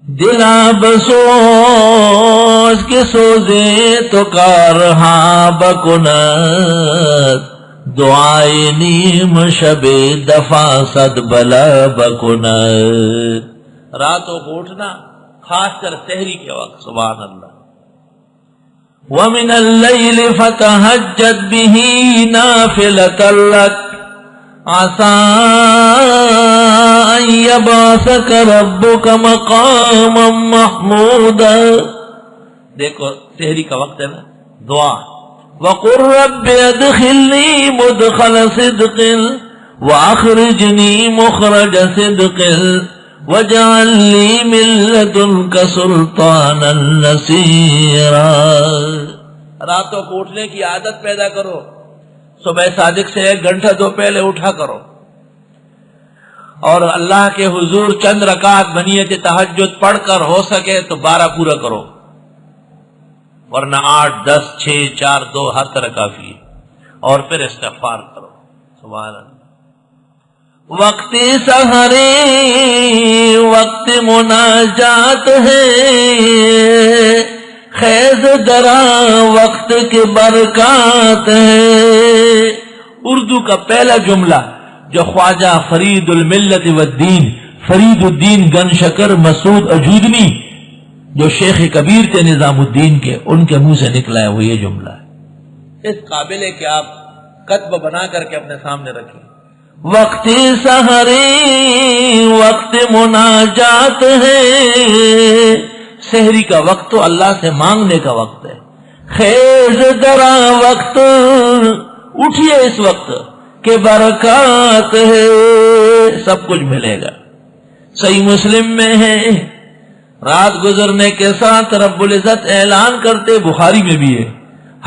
دلا بسوز کے سوزے تو کارہاں بکنت دعائے نیم شب دفع صد بلا بکنت. راتوں کو اٹھنا خاص کر سحری کے وقت. سبحان اللہ. وَمِنَ اللَّيْلِ فَتَهَجَّدْ بِهِ نَافِلَةً لَكَ عَسَىٰ أَن يَبْعَثَكَ رَبُّكَ مَقَامًا مَحْمُودًا. دیکھو سحری کا وقت ہے نا. دعا وَقُلْ رَبِّ أَدْخِلْنِي مُدْخَلَ صِدْقٍ وَأَخْرِجْنِي مُخْرَجَ صِدْقٍ وَاجْعَل لِّي مِن لَّدُنكَ سُلْطَانًا نَّصِيرًا. راتوں کو اٹھنے کی عادت پیدا کرو. صبح صادق سے 1 گھنٹہ تو پہلے اٹھا کرو اور اللہ کے حضور چند رکعت بنیت تہجد پڑھ کر ہو سکے تو 12 پورا کرو، ورنہ 8 10 6 4 2 ہر طرح کافی ہے. اور پھر استغفار کرو. سبحان اللہ. وقت سحری وقت مناجات ہے، خیز درا وقت کے برکات ہے. اردو کا پہلا جملہ جو خواجہ فرید الملت والدین فرید الدین گن شکر مسعود اجودنی جو شیخ کبیر تھے نظام الدین کے، ان کے منہ سے نکلا ہے وہ یہ جملہ ہے. اس قابل ہے کہ آپ کتب بنا کر کے اپنے سامنے رکھیں. وقت سحری وقت مناجات ہے، سحری کا وقت تو اللہ سے مانگنے کا وقت ہے. خیز درا وقت اٹھیے اس وقت کہ برکات ہے، سب کچھ ملے گا. صحیح مسلم میں ہے رات گزرنے کے ساتھ رب العزت اعلان کرتے، بخاری میں بھی ہے،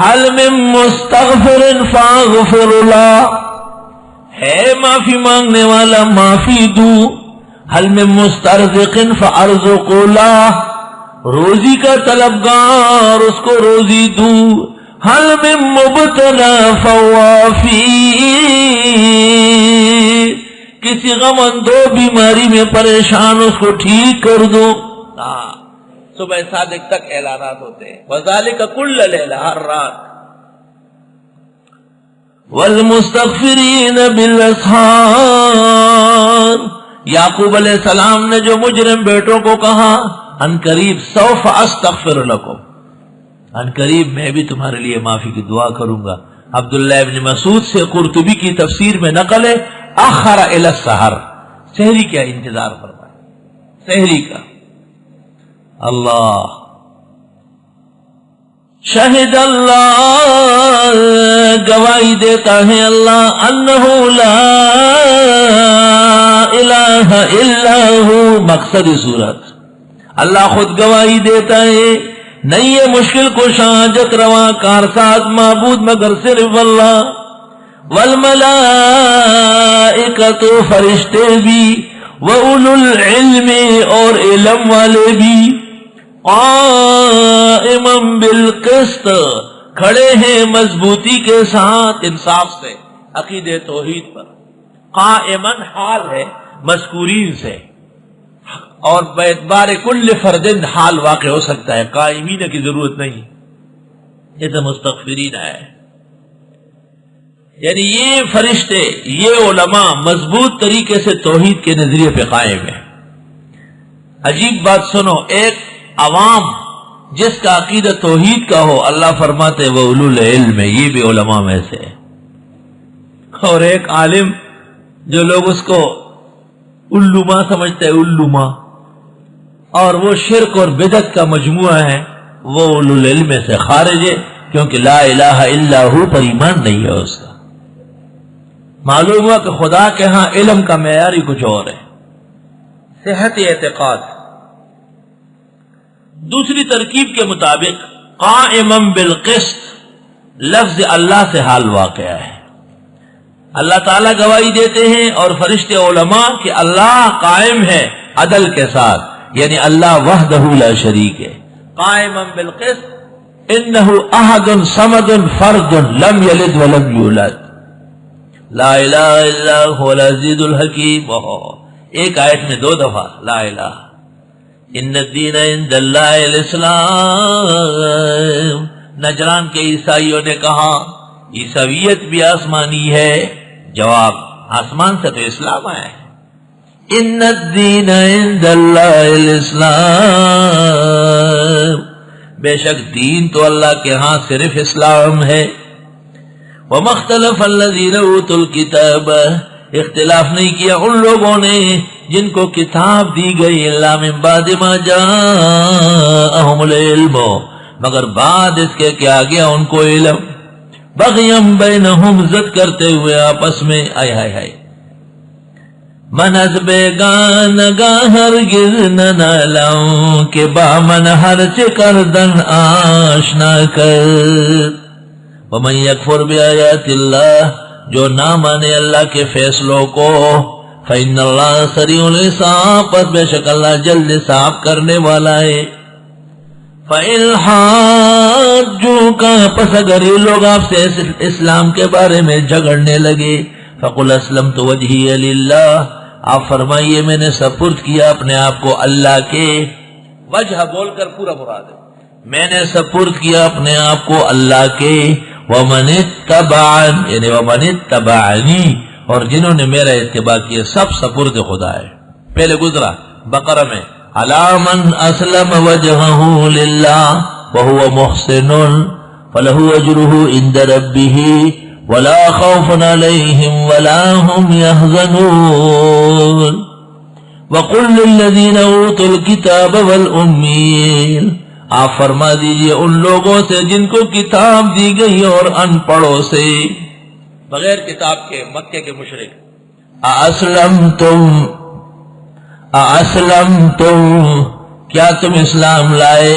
حل من مستغفر فاغفر اللہ، ہے معافی مانگنے والا معافی دوں. حل من مسترزق فارزق اللہ، روزی کا طلبگار اس کو روزی دوں. حل من مبتلا فوافی، کسی غم اندو بیماری میں پریشان اس کو ٹھیک کر دو. صبح صادق تک اعلانات ہوتے ہیں. وذالک کل لیلہ، ہر رات. والمستغفرین بالاسحار، یعقوب علیہ السلام نے جو مجرم بیٹوں کو کہا ان قریب سوف استغفر لکم، ان قریب میں بھی تمہارے لیے معافی کی دعا کروں گا. عبداللہ ابن مسعود سے قرطبی کی تفسیر میں نقل ہے، اخر الی السحر، سحری کا انتظار فرمائے، سحری کا. اللہ شہد اللہ، گواہی دیتا ہے اللہ، انہ لا الہ الا ہو، مقصد صورت. اللہ خود گواہی دیتا ہے نہیں ہے مشکل کشا حاجت روا کارساز معبود مگر صرف اللہ. والملائکۃ، فرشتے بھی، وَأُولُو الْعِلْمِ، اور علم والے بھی، قائماً بالقسط، کھڑے ہیں مضبوطی کے ساتھ انصاف سے، عقیدہ توحید پر. قائماً حال ہے مذکورین سے، اور باعتبار کل فردن حال واقع ہو سکتا ہے، قائمین کی ضرورت نہیں. جیسے مستغفرین ہے، یعنی یہ فرشتے، یہ علماء مضبوط طریقے سے توحید کے نظریے پہ قائم ہے. عجیب بات سنو، ایک عوام جس کا عقیدہ توحید کا ہو، اللہ فرماتے وہ اولو العلم، یہ بھی علماء میں سے. اور ایک عالم جو لوگ اس کو علما سمجھتے ہیں، علما، اور وہ شرک اور بدعت کا مجموعہ ہے، وہ اولو العلم سے خارج ہے، کیونکہ لا الہ الا ہو پر ایمان نہیں ہے اس کا. معلوم ہوا کہ خدا کے ہاں علم کا معیار ہی کچھ اور ہے. صحت اعتقاد. دوسری ترکیب کے مطابق قائماً بالقسط، لفظ اللہ سے حال واقع ہے. اللہ تعالیٰ گواہی دیتے ہیں اور فرشتے علماء کہ اللہ قائم ہے عدل کے ساتھ، یعنی اللہ وحدہ لا شریک ہے. قائماً بالقسط، انہ احد صمد فرد لم یلد ولم یولد، لا الہ الا هو العزیز الحکیم. ایک آیت میں 2 دفعہ لا الہ. ان الدین عند اللہ الاسلام، نجران کے عیسائیوں نے کہا عیسویت بھی آسمانی ہے، جواب آسمان سے تو اسلام آیا ہے۔ ان الدین عند اللہ الاسلام، بے شک دین تو اللہ کے ہاں صرف اسلام ہے۔ وما اختلف الذین اوتوا الکتاب، اختلاف نہیں کیا ان لوگوں نے جن کو کتاب دی گئی، الا من بعد ما جاءہم العلم، مگر بعد اس کے کہ آ گیا ان کو علم، بغیم بینہم، زد کرتے ہوئے آپس میں، آئے ہائے ہائے، من از بیگانگا ہرگز نہ نالوں کہ با من ہر چکردن آشنا کر۔ ومن یکفر بآیات اللہ، جو نہ مانے اللہ کے فیصلوں کو، فإن اللہ سریع الحساب، پس بے شک اللہ جلد حساب کرنے والا ہے۔ فإن حاجوک، پس اگر یہ لوگ آپ سے اسلام کے بارے میں جھگڑنے لگے، فقل اسلمت وجہی للہ، آپ فرمائیے میں نے سپرد کیا اپنے آپ کو اللہ کے، وجہ بول کر پورا مراد ہے، میں نے سپرد کیا اپنے آپ کو اللہ کے، ومن اتبعن، یعنی ومن اتبعنی، اور جنہوں نے میرا اتباع کیا سب سپرد خدا ہے۔ پہلے گزرا بقرہ میں، علی من اسلم وجہہ للہ وہو محسن فلہ اجرہ عند ربہ ولا خوف علیہم ولا هم يحزنون۔ وقل للذین اوتوا الکتاب والامین، آپ فرما دیجئے ان لوگوں سے جن کو کتاب دی گئی اور ان پڑھوں سے، بغیر کتاب کے مکے کے مشرک، اَأَسْلَمْتُمْ، کیا تم اسلام لائے؟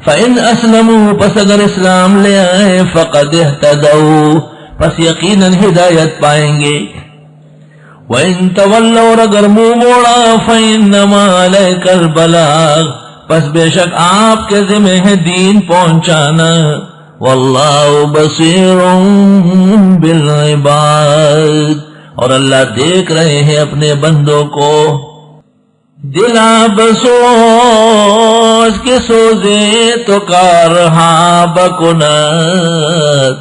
فَإِنْ أَسْلَمُوا، پس اگر اسلام لے آئے، فَقَدْ اهْتَدَوْا، پس یقیناً ہدایت پائیں گے۔ وَإِن تَوَلَّوْا، اگر منہ موڑا، فَإِنَّمَا عَلَيْكَ الْبَلَاغُ، پس بے شک آپ کے ذمہ ہے دین پہنچانا۔ وَاللَّهُ بَصِيرٌ بِالْعِبَادِ، اور اللہ دیکھ رہے ہیں اپنے بندوں کو۔ دلا بسوز کے سوزے تو کارہا بکنات،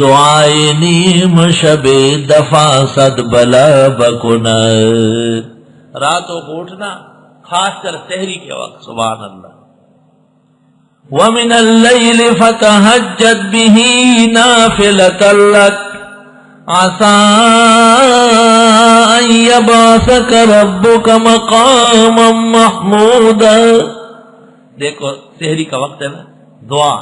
دعائے نیم شب دفع صد بلا بکنات، راتوں کو اٹھنا خاص کر سحری کے وقت، سبحان اللہ۔ وَمِنَ اللَّيْلِ فَتَهَجَّدْ بِهِ نَافِلَةً لَكَ عَسَىٰ أَن يَبْعَثَكَ رَبُّكَ مَقَامًا مَحْمُودًا۔ دیکھو سحری کا وقت ہے نا، دعا